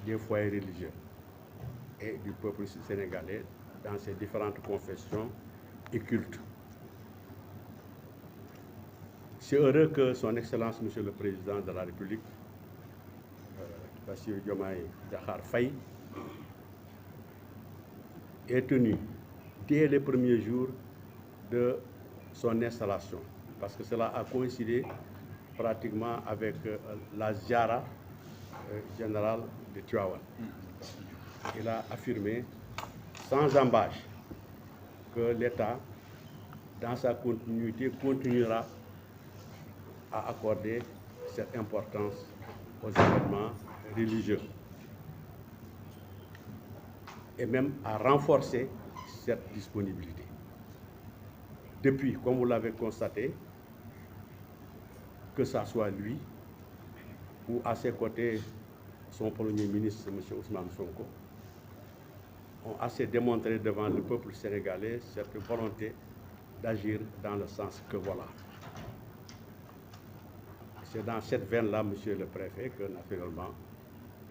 des foyers religieux et du peuple sénégalais dans ses différentes confessions et cultes. C'est heureux que son Excellence, Monsieur le Président de la République, Bassirou Diomaye Diakhar Faye, ait tenu dès les premiers jours de son installation, parce que cela a coïncidé pratiquement avec la ziara générale de Tivaouane. Il a affirmé sans ambages que l'État, dans sa continuité, continuera à accorder cette importance aux événements religieux et même à renforcer cette disponibilité. Depuis, comme vous l'avez constaté, que ce soit lui ou à ses côtés son Premier ministre, M. Ousmane Sonko, ont assez démontré devant le peuple sénégalais cette volonté d'agir dans le sens que voilà. C'est dans cette veine-là, Monsieur le Préfet, que naturellement,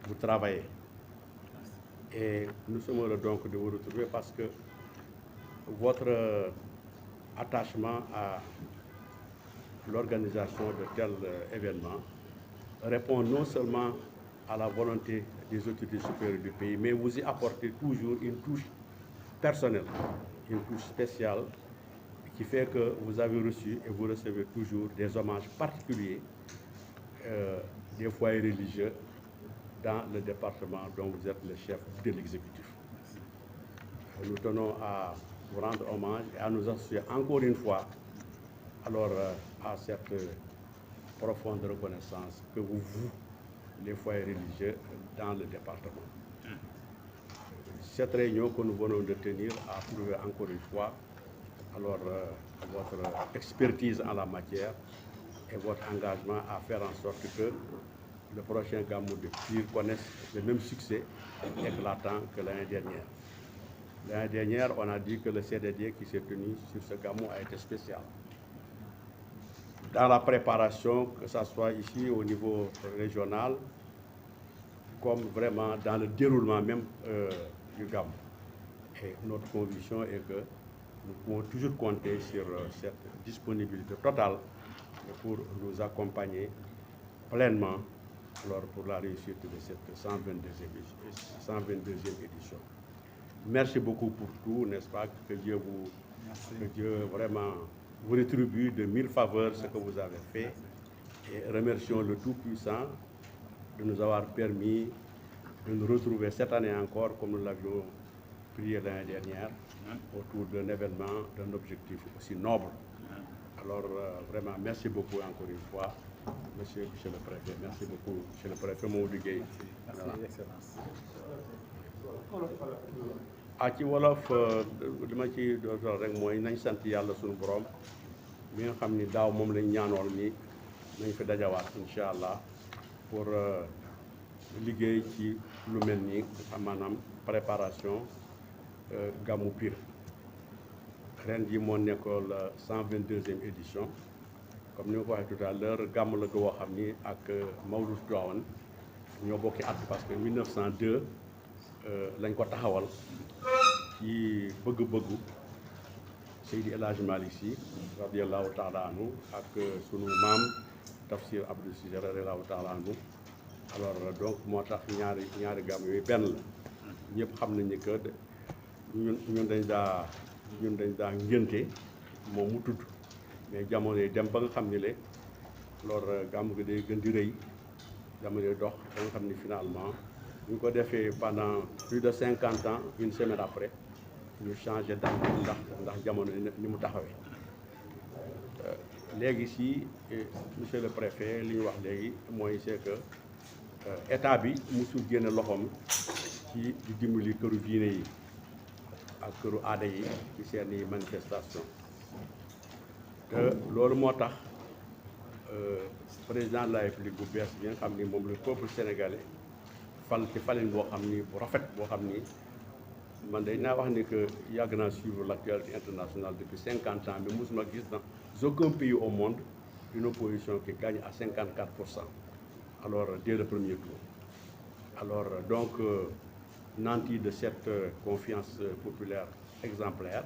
vous travaillez. Et nous sommes heureux donc de vous retrouver parce que votre attachement à l'organisation de tels événements répond non seulement à la volonté des autorités supérieures du pays, mais vous y apportez toujours une touche personnelle, une touche spéciale qui fait que vous avez reçu et vous recevez toujours des hommages particuliers des foyers religieux dans le département dont vous êtes le chef de l'exécutif. Nous tenons à vous rendre hommage et à nous associer encore une fois alors à cette profonde reconnaissance que vous vouez les foyers religieux dans le département. Cette réunion que nous venons de tenir a prouvé encore une fois alors votre expertise en la matière et votre engagement à faire en sorte que le prochain Gamou de Pire connaisse le même succès éclatant que l'année dernière. L'année dernière, on a dit que le CDD qui s'est tenu sur ce Gamou a été spécial. Dans la préparation, que ce soit ici au niveau régional, comme vraiment dans le déroulement même du Gamou. Et notre conviction est que nous pouvons toujours compter sur cette disponibilité totale pour nous accompagner pleinement alors, pour la réussite de cette 122e édition. Merci beaucoup pour tout, n'est-ce pas? Que Dieu vraiment vous rétribue de 1000 faveurs ce que vous avez fait. Et remercions le Tout-Puissant de nous avoir permis de nous retrouver cette année encore, comme nous l'avions prié l'année dernière, autour d'un événement, d'un objectif aussi noble. Alors, vraiment, merci beaucoup encore une fois, monsieur le Préfet. Merci beaucoup, monsieur le Préfet Maodo Gueye. Merci, Excellence. Ci wolof li ma ci doon rek mooy nañ sant yàlla suñu borom mi nga xam ni daaw moom lañ ñaanoon ni nañ fi dajawaat incha allah pour liggéey ci lu mel ni maanaam préparation Gamou Pire. ren ji moo nekkoon la 122e édition comme ni ma ko waxee tout à l'heure gàmm la goo xam ni ak Mawlud Tivaouane ñoo bokki at parce que 1902 lañ ko taxawal ci bëgg-bëggu Seydi El Hadji Malick Sy radiyallahu taala anhu ak sunu maam Tafsir Abdou Cissé radiyallahu taala anhu alors donc moo tax ñaari gàmm yooyu benn la ñëpp xam nañ ni que ñun dañ daa ngénte moom mu tudd mais jamono yi dem ba nga xam ni le alors gàmm gi day gën di rëy jamono yi dox ba nga xam ni finalement ñu ko defee pendant plus de 50 ans une semaine après ñu changé date ndax jamono ni mu taxawee léegi si monsieur le préfet li ñu wax léegi mooy c'est que état bi musul génne loxoom ci di dimbali këru diine yi ak këru aada yi ci seeni manifestation te loolu moo tax président de la République bu bees bi nga xam ni moom le peuple sénégalais fal ci falin boo xam ni bu rafet boo xam ni man day naa wax ni que yàgg naa suivre l'actualité internationale depuis 50 ans mais mosuma gis dans aucun pays au monde une opposition qui gagne à 54% alors dès le premier tour Alors, donc, nanti de cette confiance populaire exemplaire,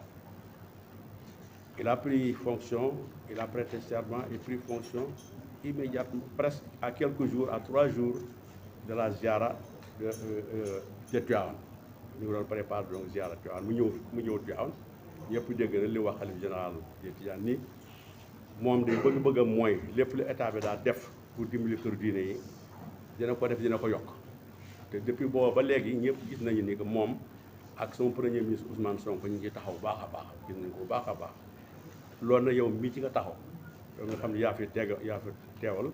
il a pris fonction, il a prêté serment et pris fonction immédiatement, presque à quelques jours, à 3 jours de la ziara de Tivaouane. Ñu ngi doon préparé donc ziara Tivaouane mu ñëw Tivaouane ñëpp dégg na li wax xalif général des Tidianes ni moom de bëgg-bëggam mooy lépp lu état bi daal def pour dimbali kër diine yi dina ko def dina ko yokk te depuis booba ba léegi ñëpp gis nañu ni que moom ak son premier ministre Ousmane Sonko ñu ngi taxaw baax a baax gis nañ ko bu baax a baax loolu na yow mii ci nga taxaw yow nga xam ne yaa fi teewal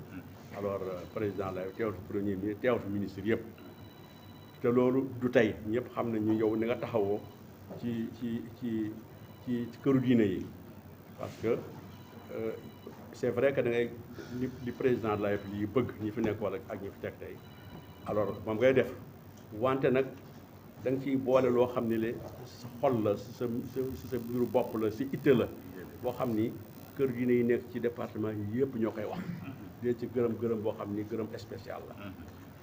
alors président la teewal fi premier ministre teewal fi ministre yëpp te loolu du tey ñëpp xam nañu yow ni nga taxawoo ci këru diine yi parce que c'est vrai que da ngay li président de la République yi bëgg ñi fi nekkoon ak ñi fi teg tey alors moom ngay def wante nag da nga ciy boole loo xam ni le sa xol la sa mbiru bopp la si itte la boo xam ni kër diine yi nekk ci département yi yëpp ñoo koy wax dee ci gërëm boo xam ni gërëm spécial la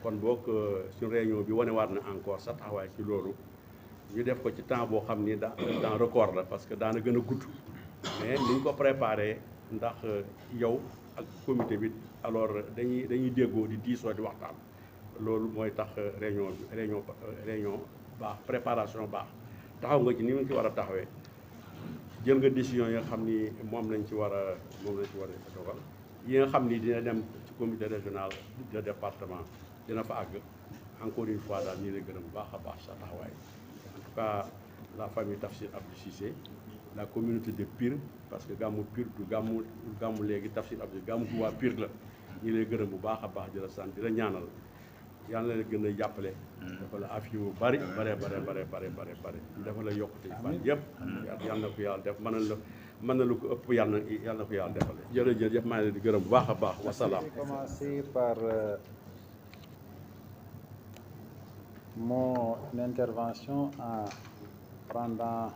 kon boog suñu réunion bi wanewaat na encore sa taxawaay ci loolu ñu def ko ci temps boo xam ni temps record la parce que daana gën a gudd mais ni ñu ko préparé ndax yow ak comité bi alors dañuy déggoo di diisoo di waxtaan loolu mooy tax réunion baax préparation baax taxaw nga ci ni mu ci war a taxawee jël nga décision yi nga xam ni moom lañ ci war a dogal yi nga xam ni dina dem ci comité régional de département dina fa àgg encore une fois daal nii lay gërëm bu baax a baax sa taxawaay en tout cas la famille Tafsir Abdou Cissé la communauté de Pire parce que gàmmu Pire du gàmmu léegi Tafsir Abdou gàmmu bu waa Pire la ñi lay gërëm bu baax a baax di la sant di la ñaanal yàlla na gën a jàppale dafa la af yu bare dafa la yokkute fan yëpp yàlla na ko yàlla def mën na lu ko ëpp yàlla na ko yàlla defale jërëjëf maa ngi leen di gërëm bu baax a baax wasalaam. Commencer par mon intervention en rendant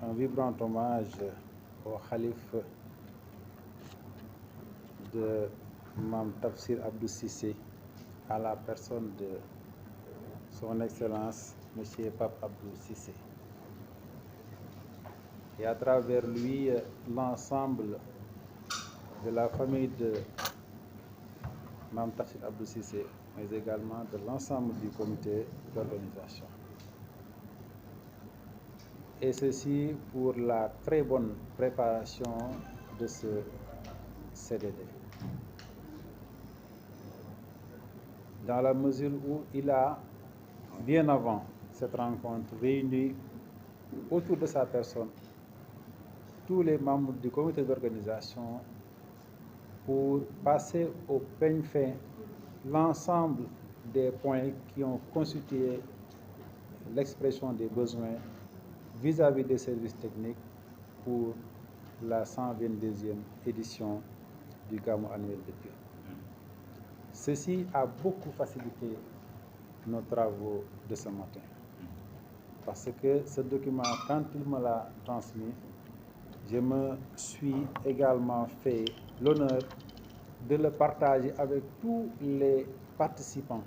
un vibrant hommage au khalife de Mame Tafsir Abdou Cissé à la personne de son Excellence Monsieur Pape Abdou Cissé et à travers lui l'ensemble de la famille de Mame Tafsir Abdou Cissé, mais également de l'ensemble du comité d'organisation. Et ceci pour la très bonne préparation de ce CDD. Dans la mesure où il a, bien avant cette rencontre, réuni autour de sa personne tous les membres du comité d'organisation pour passer au peigne fin l'ensemble des points qui ont constitué l'expression des besoins vis-à-vis des services techniques pour la 122e édition du Gamou annuel de Pire. Ceci a beaucoup facilité nos travaux de ce matin parce que ce document, quand il me l'a transmis, je me suis également fait l'honneur de le partager avec tous les participants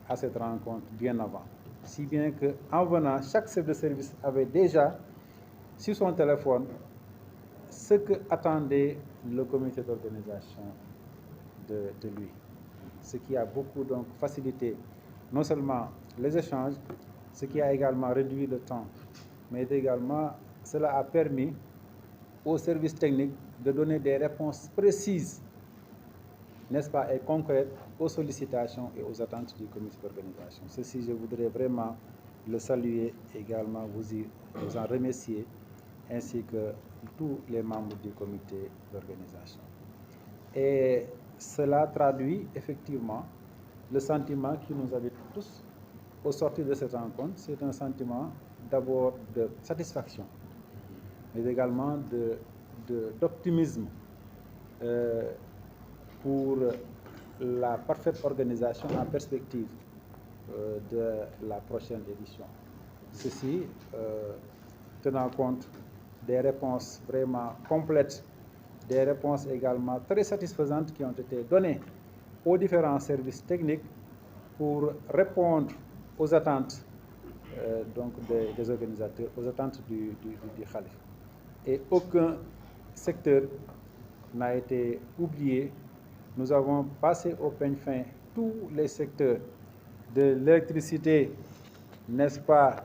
à cette rencontre bien avant. Si bien qu'en venant, chaque chef de service avait déjà sur son téléphone ce que attendait le comité d'organisation de lui. Ce qui a beaucoup donc facilité non seulement les échanges, ce qui a également réduit le temps, mais également cela a permis aux services techniques de donner des réponses précises, n'est-ce pas, et concrètes aux sollicitations et aux attentes du comité d'organisation. Ceci, je voudrais vraiment le saluer également, vous en remercier, ainsi que tous les membres du comité d'organisation. Et cela traduit effectivement le sentiment qui nous habite tous au sortir de cette rencontre. C'est un sentiment d'abord de satisfaction, mais également d'optimisme pour la parfaite organisation en perspective de la prochaine édition. Ceci tenant compte des réponses vraiment complètes, des réponses également très satisfaisantes qui ont été données aux différents services techniques pour répondre aux attentes donc des organisateurs, aux attentes du Khalif. Et aucun secteur n'a été oublié. Nous avons passé au peigne fin tous les secteurs, de l'électricité, n'est-ce pas,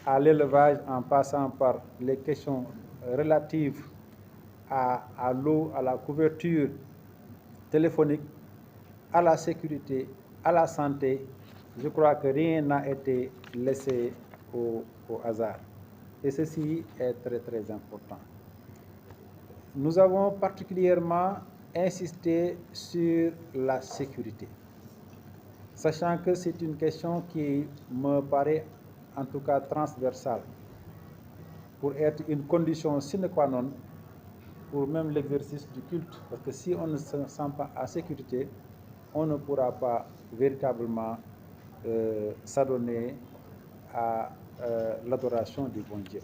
à l'élevage, en passant par les questions relatives à l'eau, à la couverture téléphonique, à la sécurité, à la santé. Je crois que rien n'a été laissé au hasard. Et ceci est très, très important. Nous avons particulièrement insisté sur la sécurité, sachant que c'est une question qui me paraît en tout cas transversale, pour être une condition sine qua non pour même l'exercice du culte. Parce que si on ne se sent pas en sécurité, on ne pourra pas véritablement s'adonner à l'adoration du bon Dieu.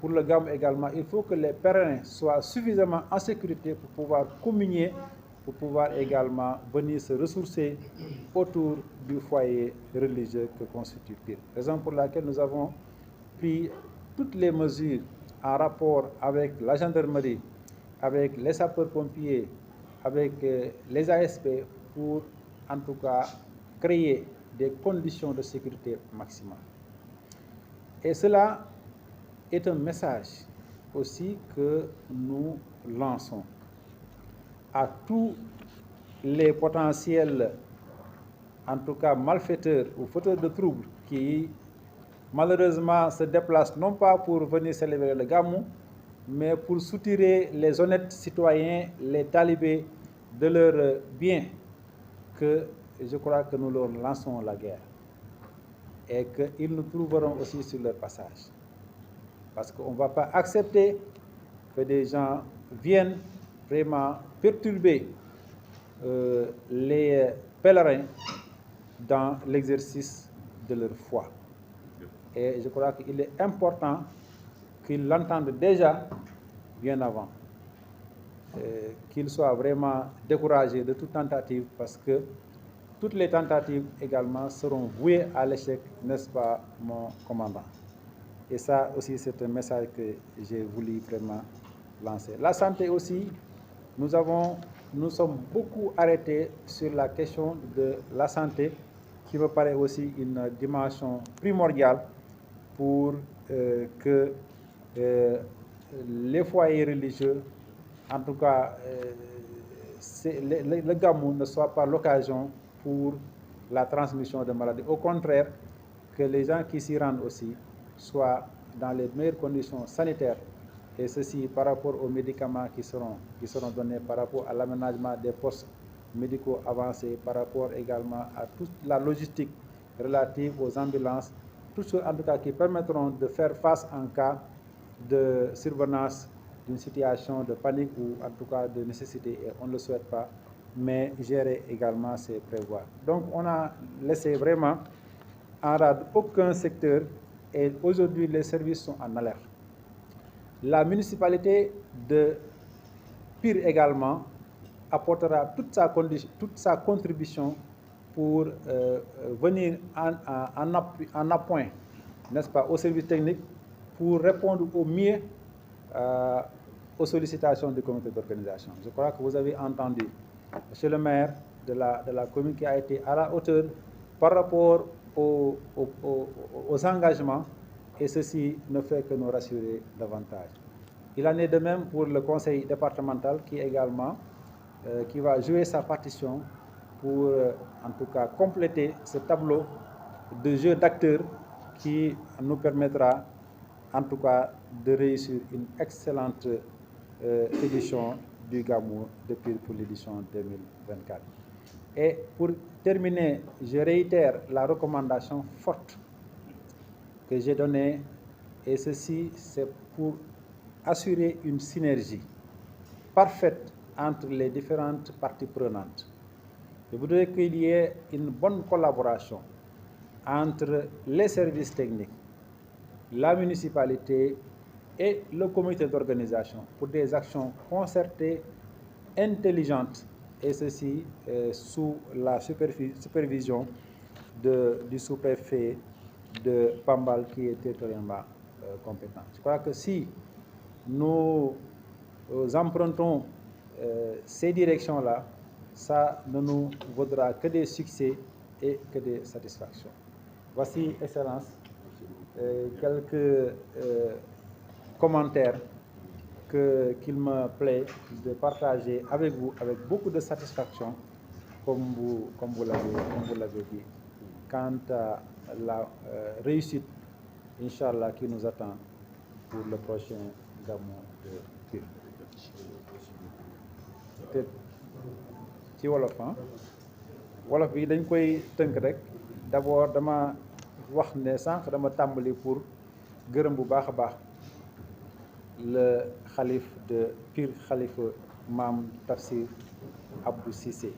Pour le Gamou également, il faut que les pèlerins soient suffisamment en sécurité pour pouvoir communier, pour pouvoir également venir se ressourcer autour du foyer religieux que constitue Pire. Raison pour laquelle nous avons pris toutes les mesures en rapport avec la gendarmerie, avec les sapeurs-pompiers, avec les ASP pour en tout cas créer des conditions de sécurité maximales. Et cela est un message aussi que nous lançons à tous les potentiels, en tout cas malfaiteurs ou fauteurs de troubles qui malheureusement se déplacent non pas pour venir célébrer le Gamou, mais pour soutirer les honnêtes citoyens, les talibés de leurs biens, que je crois que nous leur lançons la guerre et qu'ils nous trouveront aussi sur leur passage. Parce qu'on ne va pas accepter que des gens viennent vraiment perturber les pèlerins dans l'exercice de leur foi. Et je crois qu'il est important qu'ils l'entendent déjà bien avant, qu'ils soient vraiment découragés de toute tentative, parce que toutes les tentatives également seront vouées à l'échec, n'est-ce pas, mon commandant? Et ça aussi, c'est un message que j'ai voulu vraiment lancer. La santé aussi, nous sommes beaucoup arrêtés sur la question de la santé, qui me paraît aussi une dimension primordiale pour que les foyers religieux, en tout cas, le Gamou ne soit pas l'occasion pour la transmission de maladies. Au contraire, que les gens qui s'y rendent aussi soient dans les meilleures conditions sanitaires, et ceci par rapport aux médicaments qui seront donnés, par rapport à l'aménagement des postes médicaux avancés, par rapport également à toute la logistique relative aux ambulances, toutes choses en tout cas qui permettront de faire face en cas de survenance d'une situation de panique ou en tout cas de nécessité, et on ne le souhaite pas, mais gérer également, c'est prévoir. Donc on a laissé vraiment en rade aucun secteur, et aujourd'hui les services sont en alerte. La municipalité de Pire également apportera toute sa contribution pour venir en appoint, n'est-ce pas, aux services techniques, pour répondre au mieux aux sollicitations du comité d'organisation. Je crois que vous avez entendu monsieur le maire de la commune qui a été à la hauteur par rapport aux engagements, et ceci ne fait que nous rassurer davantage. Il en est de même pour le conseil départemental qui également qui va jouer sa partition pour en tout cas compléter ce tableau de jeu d'acteurs qui nous permettra en tout cas de réussir une excellente édition du Gamou depuis pour l'édition 2024. Et pour terminer, je réitère la recommandation forte que j'ai donnée, et ceci c'est pour assurer une synergie parfaite entre les différentes parties prenantes. Je voudrais qu'il y ait une bonne collaboration entre les services techniques, la municipalité et le comité d'organisation pour des actions concertées, intelligentes, et ceci sous la supervision du sous-préfet de Pambal qui est territorialement compétent. Je crois que si nous empruntons ces directions-là, ça ne nous vaudra que des succès et que des satisfactions. Voici, Excellence, quelques commentaires qu'il me plaît de partager avec vous avec beaucoup de satisfaction, comme vous l'avez dit, quant à la réussite, Inch'Allah, qui nous attend pour le prochain Gamou de Pire. te ci wolof wolof bi dañ koy tënk rek d'abord dama wax ne sànq dama tàmbali pour gërëm bu baax a baax le xalif de Pire, xalifa maam Tafsir Abdou Cissé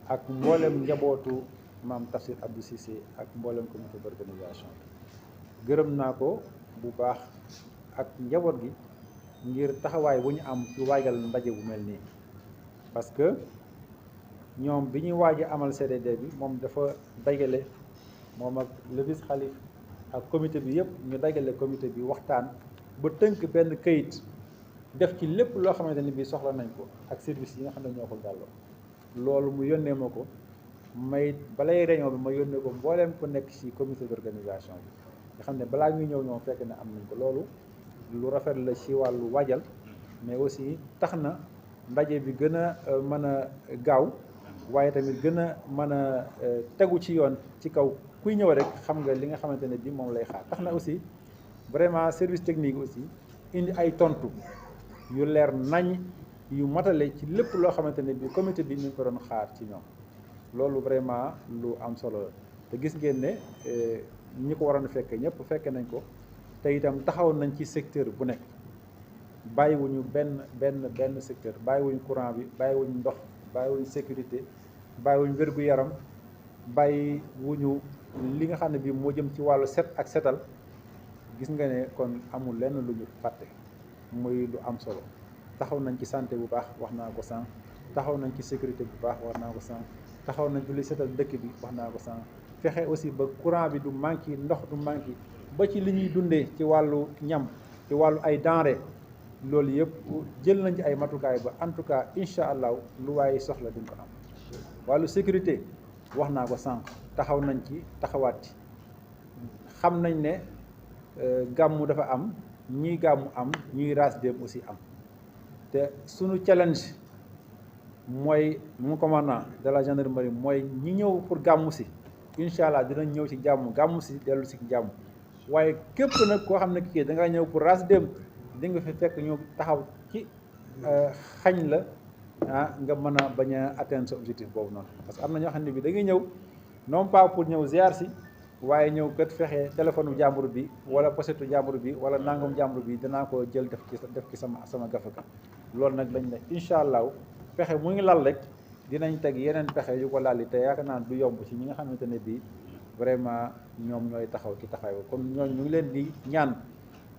ak mboolem njabootu maam Tafsir Abdou Cissé ak mboolem comité d'organisation gërëm naa ko bu baax ak njaboot gi ngir taxawaay bu ñu am ci waajal ndaje bu mel nii parce que ñoom bi ñuy waaj a amal CDD bi moom dafa dajale moom ak le vice xalif ak comité bi yëpp ñu dajale comité bi waxtaan ba tënk benn këyit def ci lépp loo xamante ni bii soxla nañ ko ak service yi nga xam ne ñoo ko gàlloo loolu mu yónnee ma ko may balay réunion bi ma yónnee ko mbooleem ku nekk ci comité d'organisation bi nga xam ne balaa ñuy ñëw ñoom fekk ne am nañ ko loolu lu rafet la ci wàllu waajal mais aussi tax na ndaje bi gën a mën a gaaw waaye tamit gën a mën a tegu ci yoon ci kaw kuy ñëw rek xam nga li nga xamante ne bi moom lay xaar tax na aussi vraiment service technique aussi indi ay tontu yu leer nañ yu matale ci lépp loo xamante ne bi comité bi ñu ko doon xaar ci ñoom loolu vraiment lu am solo la te gis ngeen ne ñi ko waroon fekke ñëpp fekke nañ ko te itam taxaw nañ ci secteur bu nekk bàyyiwuñu benn secteur bàyyiwuñu courant bi bàyyiwuñu ndox bàyyiwuñu sécurité bàyyiwuñu wér-gu-yaram bàyyiwuñu li nga xam ne bii moo jëm ci wàllu set ak setal gis nga ne kon amul lenn lu ñu fàtte muy lu am solo taxaw nañ ci santé bu baax wax naa ko sànq taxaw nañ ci sécurité bu baax wax naa ko sànq taxaw nañ ci li setal dëkk bi wax naa ko sànq fexe aussi ba courant bi du manqué ndox du manqué ba ci li ñuy dundee ci wàllu ñam ci wàllu ay denrées loolu yëpp jël nañ ci ay matukaay ba en tout cas incha allah lu waaye soxla duñ ko am wàllu sécurité wax naa ko sànq taxaw nañ ci taxawaat ci xam nañ ne gàmmu dafa am ñuy gàmmu am ñuy raas dem aussi am te sunu challenge mooy mon commandant de la gendarmerie mooy ñi ñëw pour gàmmu si incha allah dinañ ñëw ci jàmm gàmmu si dellu si jàmm waaye képp nag koo xam ne kii da nga ñëw pour raas dem di nga fi fekk ñu taxaw ci xañ la nga mën a bañ a atteindre sa objectif boobu noonu parce que am na ñoo xam ne bi da ngay ñëw non pas pour ñëw ziar si waaye ñëw kat fexe téléphone bu jàmbur bi wala posetu jàmbur bi wala nangam jàmbur bi danaa ko jël def ci sama gafaka loolu nag lañ ne incha allah pexe mu ngi lal rek dinañ teg yeneen pexe yu ko laal te yaakaar naa du yomb ci ñi nga xamante ne bii vraiment ñoom ñooy taxaw ci taxaw kon ñooñu ñu ngi leen di ñaan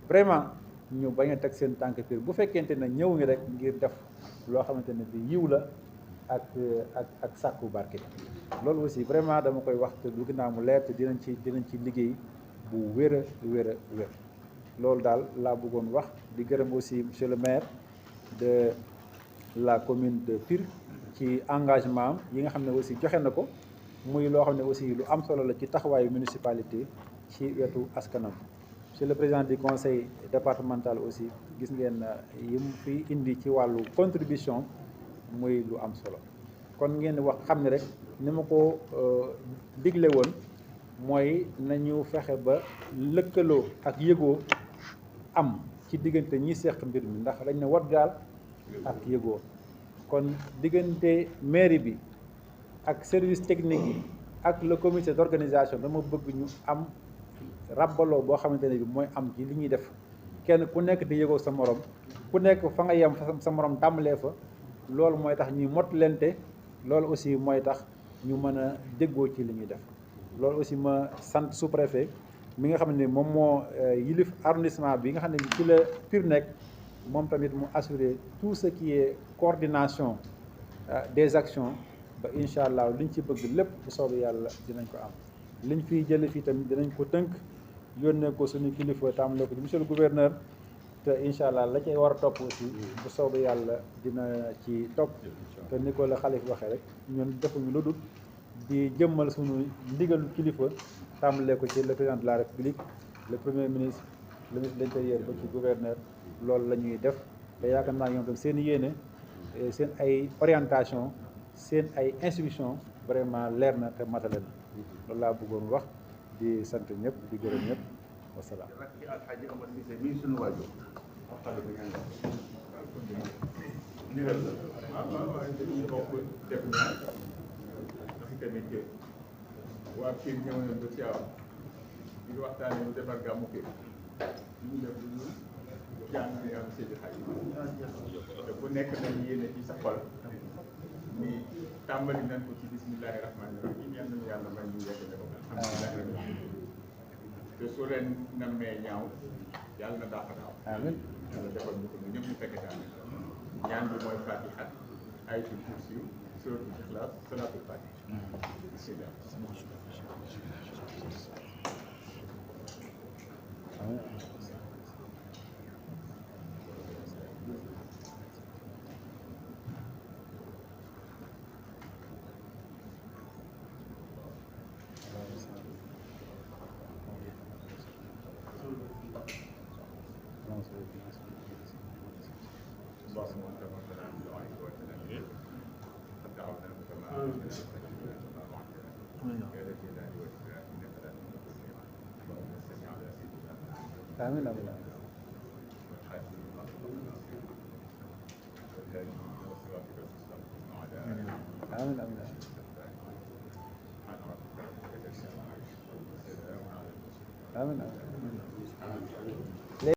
vraiment ñu bañ a teg seen tànk Pire bu fekkente ne ñëw ngi rek ngir def loo xamante ne bii yiw la ak sàkku barke loolu aussi vraiment dama koy wax te bëgg naa mu leer te dinañ ci liggéey bu wér a wér loolu daal laa bëggoon wax di gërëm aussi monsieur le maire de la commune de Pire ci engagement yi nga xam ne aussi joxe na ko muy loo xam ne aussi lu am solo la ci taxawaayu municipalité ci wetu askanam monsieur le président du conseil départemental aussi gis ngeen yi mu fi indi ci wàllu contribution muy lu am solo kon ngeen wax xam ne rek ni ma ko digle woon mooy nañu fexe ba lëkkaloo ak yëgoo am ci diggante ñi seq mbir mi ndax dañ ne wat gaal ak yëgoo kon diggante mairie bi ak service technique yi ak le comité d'organisation dama bëgg ñu am rabbaloo boo xamante ne bi mooy am ci li ñuy def kenn ku nekk di yëgoo sa morom ku nekk fa nga yem sa morom tàmbalee fa loolu mooy tax ñuy mot lente loolu aussi mooy tax ñu mën a déggoo ci li ñuy def loolu aussi ma sant sous-préfet mi nga xam ne moom moo yilif arrondissement bi nga xam ne ci la Pire nekk moom tamit mu assurer tout ce qui est coordination des actions ba incha allah liñ ci bëgg lépp bu soobee yàlla dinañ ko am liñ fiy jële fii tamit dinañ ko tënk yónnee ko suñu kilifa tàmbale ko ci monsieur le gouverneur te incha allah la cay war a topp aussi bu soobee yàlla dina ci topp te ni ko la xalif waxee rek ñun defuñu lu dul di jëmmal suñu ndigalu kilifa tàmbale ko ci le président de la république le premier ministre le ministre de l'intérieur ba ci gouverneur loolu la ñuy def te yaakaar naa ñoom tam seen yéene seen ay orientation seen ay instruction vraiment leer na te matale na loolu laa bëggoon wax di sant ñëpp di gërëm ñëpp wasalaam. Alxaaji Omar Cissé mii suñu waajur waxtaan bi ngeen ndigal la waaw dañuy bokk def ñaar ndax tamit waa Pire ñëw nañ ba Thiaw ngir waxtaanee ñu defar gàmmu Pire ñu def lu ñu jàng ne am seen xay te bu nekk nañ yéene ci sa xol ni tàmbali nañ ko ci bismillahi rahmaani rahim yal nañu yàlla may ñu yeggale ko alhamdulilah rabbil alamin te su ren nammee ñaaw yàlla na dàq daaw amiin yàlla defal ñu ko ñu ñëpp ñu fekke daal ñaan bi mooy fatiha ayatul kursi suratul ixlaas salaatul fatiha bismillah اللهم انت ربنا بدعائك وتنبيه قد دعوناك كما امرتنا يا ذا الجلال والاكرام انك لا تملك النعم اللهم صل على سيدنا محمد amiin amiin والخاتم لما سبق ناصر والهادي الى صراطك المستقيم وعلى اله amiin amiin سبحان ربك رب العزه عما يصفون وسلام على المرسلين amiin amiin